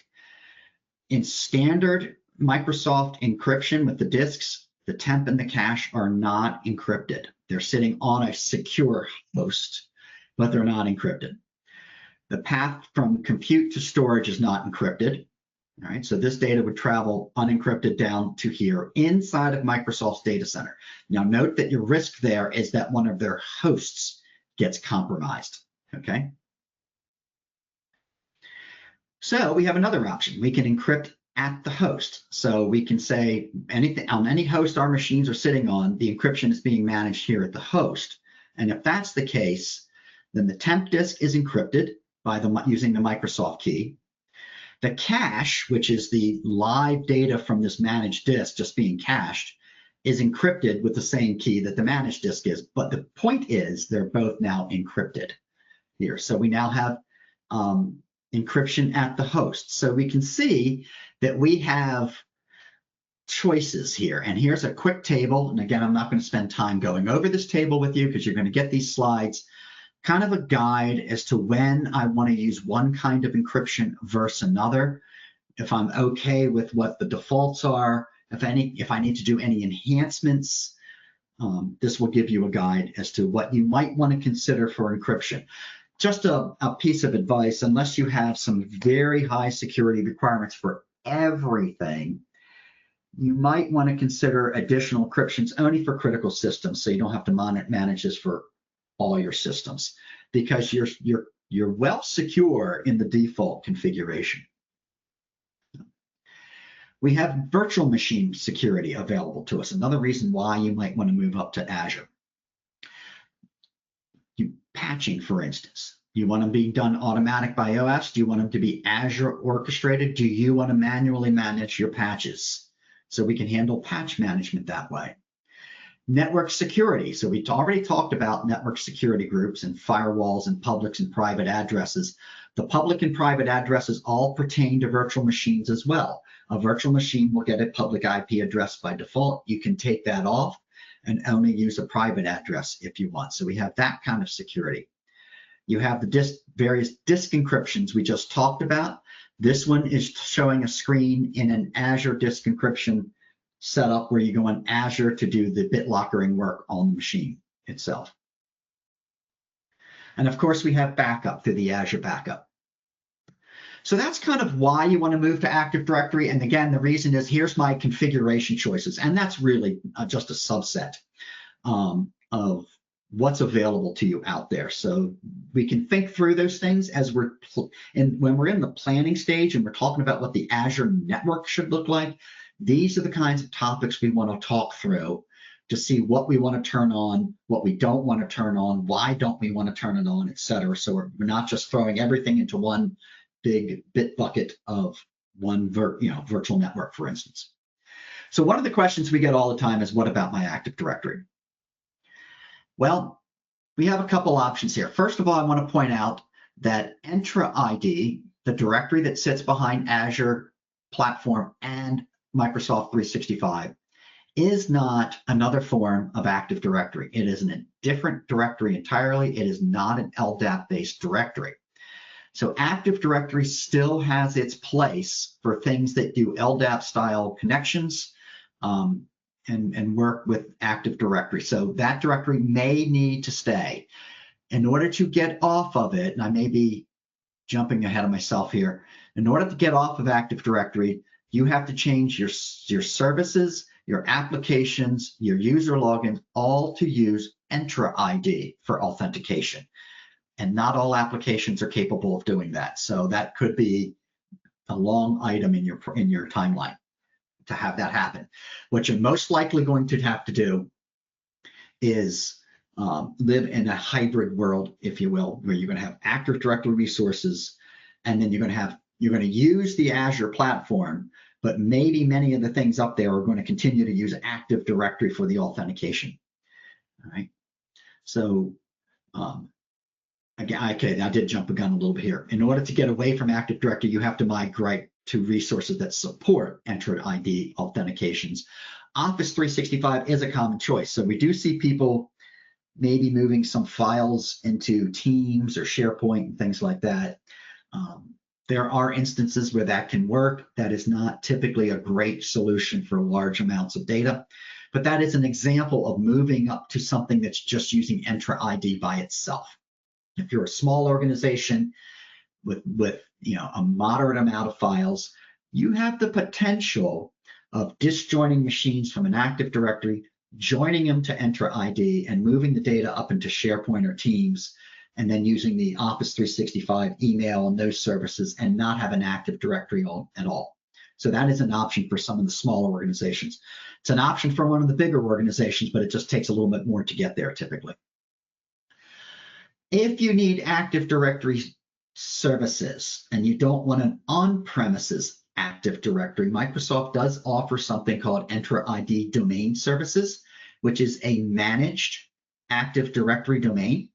In standard Microsoft encryption with the disks, the temp and the cache are not encrypted. They're sitting on a secure host, but they're not encrypted. The path from compute to storage is not encrypted. All right, so this data would travel unencrypted down to here inside of Microsoft's data center. Now note that your risk there is that one of their hosts gets compromised, okay? So we have another option. We can encrypt at the host. So we can say anything on any host our machines are sitting on, the encryption is being managed here at the host. And if that's the case, then the temp disk is encrypted using the Microsoft key. The cache, which is the live data from this managed disk just being cached, is encrypted with the same key that the managed disk is. But the point is they're both now encrypted here. So we now have encryption at the host. So we can see that we have choices here. And here's a quick table. And again, I'm not going to spend time going over this table with you because you're going to get these slides. Kind of a guide as to when I want to use one kind of encryption versus another. If I'm okay with what the defaults are, if I need to do any enhancements, this will give you a guide as to what you might want to consider for encryption. Just a piece of advice, unless you have some very high security requirements for everything, you might want to consider additional encryptions only for critical systems, so you don't have to manage this for all your systems, because you're well secure in the default configuration. We have virtual machine security available to us. Another reason why you might want to move up to Azure. Patching, for instance. You want them being done automatic by OS? Do you want them to be Azure orchestrated? Do you want to manually manage your patches? So we can handle patch management that way. Network security. So we already talked about network security groups and firewalls and publics and private addresses. The public and private addresses all pertain to virtual machines as well. A virtual machine will get a public IP address by default. You can take that off and only use a private address if you want. So we have that kind of security. You have the various disk encryptions we just talked about. This one is showing a screen in an Azure disk encryption setup where you go on Azure to do the BitLockering work on the machine itself. And of course, we have backup through the Azure backup. So that's kind of why you want to move to Active Directory. And again, the reason is here's my configuration choices. And that's really just a subset of what's available to you out there. So we can think through those things as when we're in the planning stage and we're talking about what the Azure network should look like. These are the kinds of topics we want to talk through to see what we want to turn on, what we don't want to turn on, why don't we want to turn it on, et cetera. So we're not just throwing everything into one big bit bucket of one virtual network, for instance. So one of the questions we get all the time is, what about my Active Directory? Well, we have a couple options here. First of all, I want to point out that Entra ID, the directory that sits behind Azure platform and Microsoft 365, is not another form of Active Directory. It is a different directory entirely. It is not an LDAP-based directory. So Active Directory still has its place for things that do LDAP-style connections and work with Active Directory. So that directory may need to stay. In order to get off of it, and I may be jumping ahead of myself here, in order to get off of Active Directory, you have to change your services, your applications, your user logins, all to use Entra ID for authentication. And not all applications are capable of doing that. So that could be a long item in your timeline to have that happen. What you're most likely going to have to do is live in a hybrid world, if you will, where you're going to have Active Directory resources, and then you're going to use the Azure platform, but maybe many of the things up there are going to continue to use Active Directory for the authentication. All right. So again, okay, I did jump a gun a little bit here. In order to get away from Active Directory, you have to migrate to resources that support Entra ID authentications. Office 365 is a common choice. So we do see people maybe moving some files into Teams or SharePoint and things like that. There are instances where that can work. That is not typically a great solution for large amounts of data, but that is an example of moving up to something that's just using Entra ID by itself. If you're a small organization with a moderate amount of files, you have the potential of disjoining machines from an Active Directory, joining them to Entra ID, and moving the data up into SharePoint or Teams, and then using the Office 365 email and those services and not have an Active Directory at all. So that is an option for some of the smaller organizations. It's an option for one of the bigger organizations, but it just takes a little bit more to get there typically. If you need Active Directory services, and you don't want an on-premises Active Directory. Microsoft does offer something called Entra ID Domain Services, which is a managed Active Directory domain.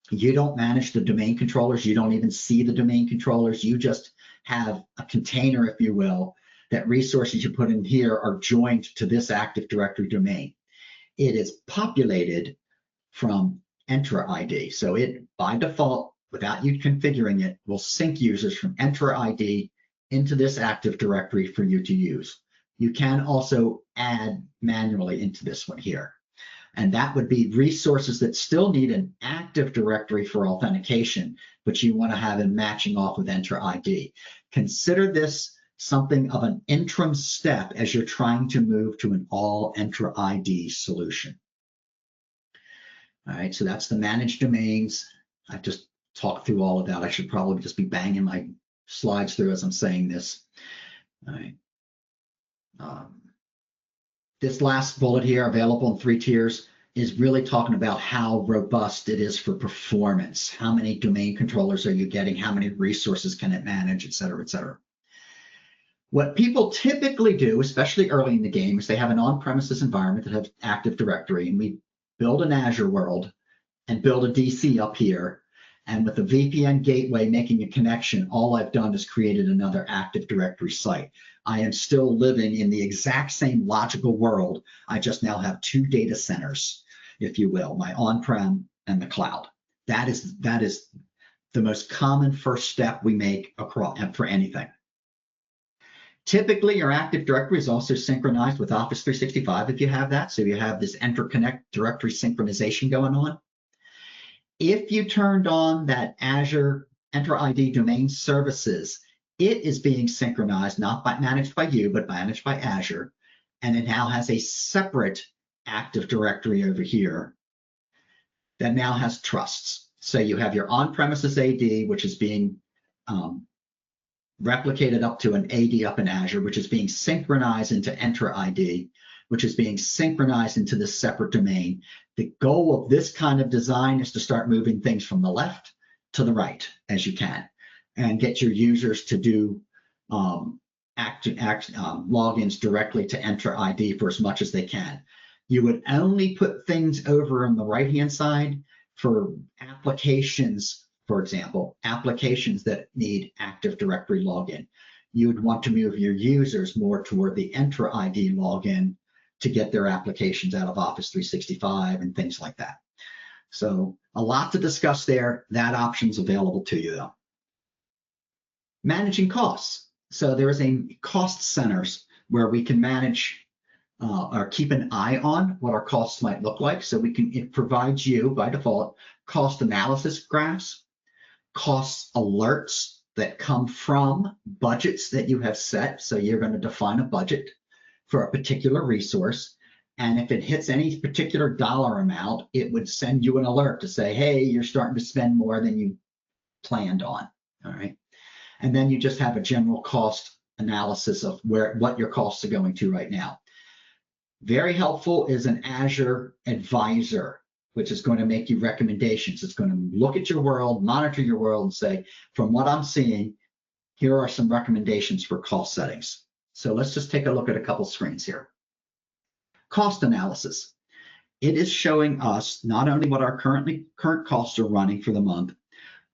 You don't manage the domain controllers. You don't even see the domain controllers. You just have a container, if you will, that resources you put in here are joined to this Active Directory domain. It is populated from Entra ID. So it, by default, without you configuring it, will sync users from Entra ID into this Active Directory for you to use. You can also add manually into this one here. And that would be resources that still need an Active Directory for authentication, but you want to have it matching off with Entra ID. Consider this something of an interim step as you're trying to move to an all Entra ID solution. All right, so that's the managed domains. I've just talked through all of that. I should probably just be banging my slides through as I'm saying this. All right. This last bullet here, available in 3 tiers, is really talking about how robust it is for performance. How many domain controllers are you getting? How many resources can it manage, et cetera, et cetera. What people typically do, especially early in the game, is they have an on-premises environment that has Active Directory, and we build an Azure world and build a DC up here. And with the VPN gateway making a connection, all I've done is created another Active Directory site. I am still living in the exact same logical world. I just now have 2 data centers, if you will, my on-prem and the cloud. That is the most common first step we make across for anything. Typically, your Active Directory is also synchronized with Office 365 if you have that. So you have this interconnect directory synchronization going on. If you turned on that Azure Entra ID Domain Services, it is being synchronized, not managed by you, but managed by Azure. And it now has a separate Active Directory over here that now has trusts. So you have your on-premises AD, which is being replicated up to an AD up in Azure, which is being synchronized into Entra ID, which is being synchronized into this separate domain. The goal of this kind of design is to start moving things from the left to the right as you can, and get your users to do logins directly to Entra ID for as much as they can. You would only put things over on the right-hand side for applications, for example, applications that need Active Directory login. You would want to move your users more toward the Entra ID login to get their applications out of Office 365 and things like that. So a lot to discuss there. That option's available to you though. Managing costs. So there is a cost centers where we can manage or keep an eye on what our costs might look like. So it provides you by default cost analysis graphs, cost alerts that come from budgets that you have set. So you're going to define a budget for a particular resource. And if it hits any particular dollar amount, it would send you an alert to say, hey, you're starting to spend more than you planned on. All right. And then you just have a general cost analysis of what your costs are going to right now. Very helpful is an Azure advisor, which is going to make you recommendations. It's going to look at your world, monitor your world, and say, from what I'm seeing, here are some recommendations for cost settings. So let's just take a look at a couple screens here. Cost analysis. It is showing us not only what our current costs are running for the month,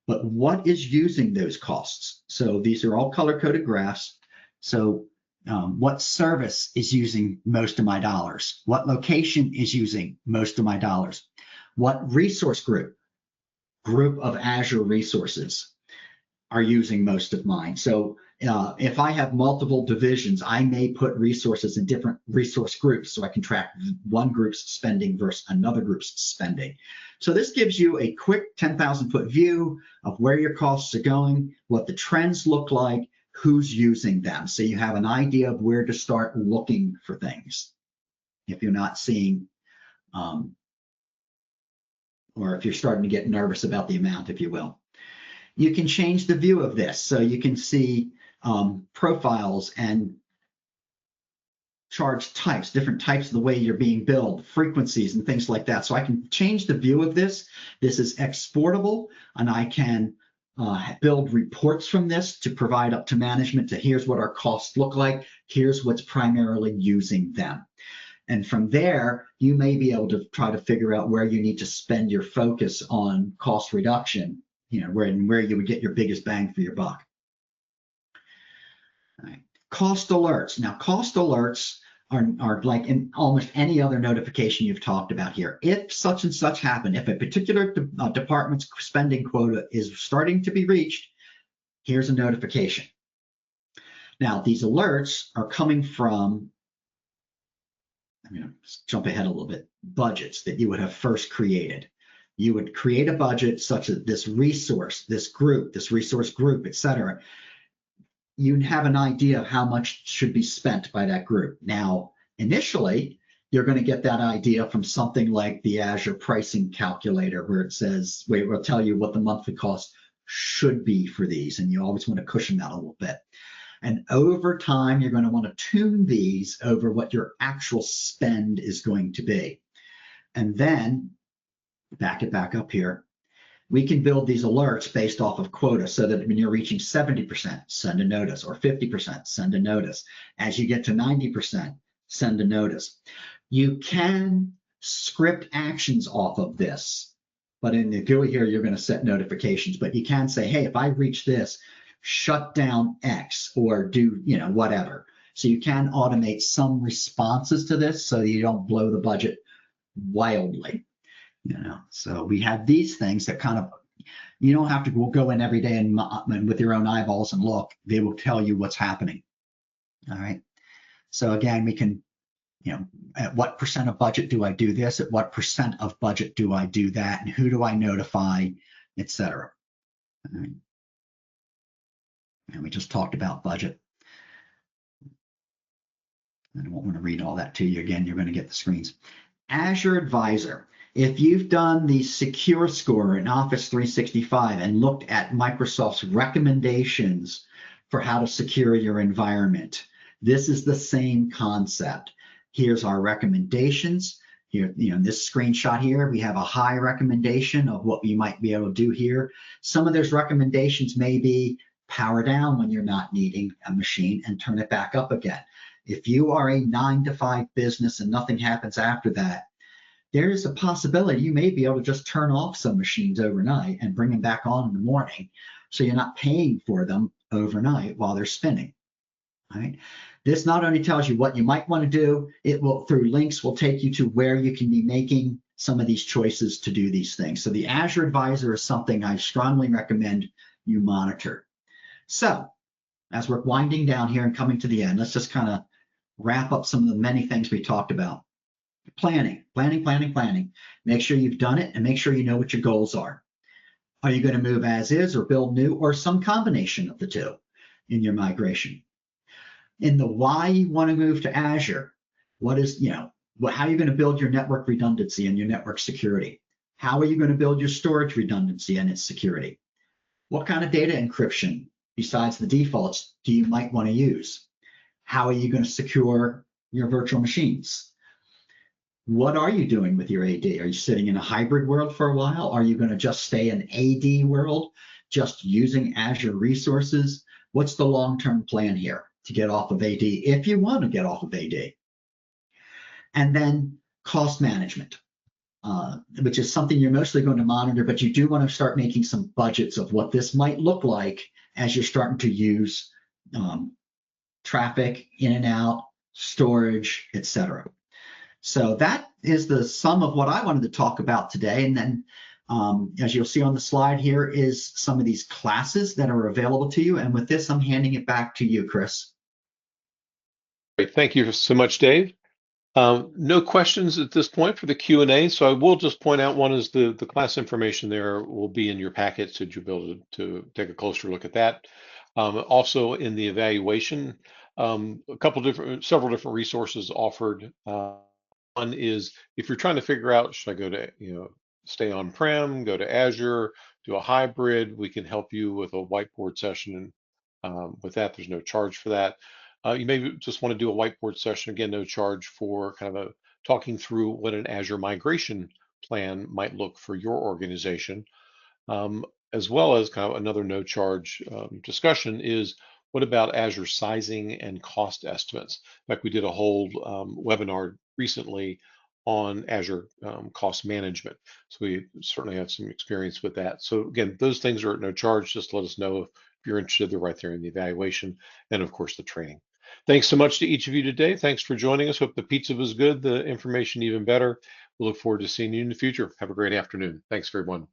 but what is using those costs. So these are all color-coded graphs. So what service is using most of my dollars? What location is using most of my dollars? What resource group of Azure resources are using most of mine? So if I have multiple divisions, I may put resources in different resource groups so I can track one group's spending versus another group's spending. So this gives you a quick 10,000-foot view of where your costs are going, what the trends look like, who's using them. So you have an idea of where to start looking for things if you're not seeing, or if you're starting to get nervous about the amount, if you will. You can change the view of this. So you can see profiles and charge types, different types of the way you're being billed, frequencies and things like that. So I can change the view of this. This is exportable, and I can build reports from this to provide up to management to here's what our costs look like, here's what's primarily using them. And from there, you may be able to try to figure out where you need to spend your focus on cost reduction, where you would get your biggest bang for your buck. All right. Cost alerts. Now, cost alerts are like in almost any other notification you've talked about here. If such and such happened, if a particular department's spending quota is starting to be reached, here's a notification. Now, these alerts are coming from, I'm going to jump ahead a little bit, budgets that you would have first created. You would create a budget such as this resource, this group, this resource group, et cetera. You'd have an idea of how much should be spent by that group. Now, initially, you're going to get that idea from something like the Azure pricing calculator, where it will tell you what the monthly cost should be for these, and you always want to cushion that a little bit. And over time, you're going to want to tune these over what your actual spend is going to be. And then, back it back up here, we can build these alerts based off of quota so that when you're reaching 70%, send a notice, or 50%, send a notice. As you get to 90%, send a notice. You can script actions off of this, but in the GUI here, you're going to set notifications, but you can say, hey, if I reach this, shut down X or do, whatever. So you can automate some responses to this so you don't blow the budget wildly. So we have these things that kind of, you don't have to go in every day and with your own eyeballs and look. They will tell you what's happening. All right. So again, we can, at what percent of budget do I do this? At what percent of budget do I do that? And who do I notify, et cetera. All right. And we just talked about budget. I don't want to read all that to you again. You're going to get the screens. Azure Advisor. If you've done the Secure Score in Office 365 and looked at Microsoft's recommendations for how to secure your environment, this is the same concept. Here's our recommendations. Here, in this screenshot here, we have a high recommendation of what you might be able to do here. Some of those recommendations may be power down when you're not needing a machine and turn it back up again. If you are a 9-to-5 business and nothing happens after that, there is a possibility you may be able to just turn off some machines overnight and bring them back on in the morning, so you're not paying for them overnight while they're spinning. All right. This not only tells you what you might want to do, it will, through links, will take you to where you can be making some of these choices to do these things. So the Azure Advisor is something I strongly recommend you monitor. So as we're winding down here and coming to the end, let's just kind of wrap up some of the many things we talked about. Planning. Make sure you've done it and make sure you know what your goals are. Are you going to move as is or build new, or some combination of the two in your migration? In the why you want to move to Azure, what is, how are you going to build your network redundancy and your network security? How are you going to build your storage redundancy and its security? What kind of data encryption besides the defaults do you might want to use? How are you going to secure your virtual machines? What are you doing with your AD? Are you sitting in a hybrid world for a while? Are you going to just stay in AD world, just using Azure resources? What's the long-term plan here to get off of AD if you want to get off of AD? And then cost management, which is something you're mostly going to monitor, but you do want to start making some budgets of what this might look like as you're starting to use traffic in and out, storage, et cetera. So that is the sum of what I wanted to talk about today. And then as you'll see on the slide here is some of these classes that are available to you. And with this, I'm handing it back to you, Chris. Great. Thank you so much, Dave. No questions at this point for the Q&A, so I will just point out one is the class information there will be in your packet, so you'll be able to take a closer look at that. Also in the evaluation, several different resources offered. One is if you're trying to figure out, should I go to, stay on-prem, go to Azure, do a hybrid, we can help you with a whiteboard session. And with that, there's no charge for that. You may just want to do a whiteboard session, again, no charge, for kind of talking through what an Azure migration plan might look for your organization. as well as kind of another no charge discussion is what about Azure sizing and cost estimates? Like we did a whole webinar recently on Azure cost management. So we certainly have some experience with that. So again, those things are at no charge. Just let us know if you're interested. They're right there in the evaluation and of course the training. Thanks so much to each of you today. Thanks for joining us. Hope the pizza was good, the information even better. We'll look forward to seeing you in the future. Have a great afternoon. Thanks, everyone.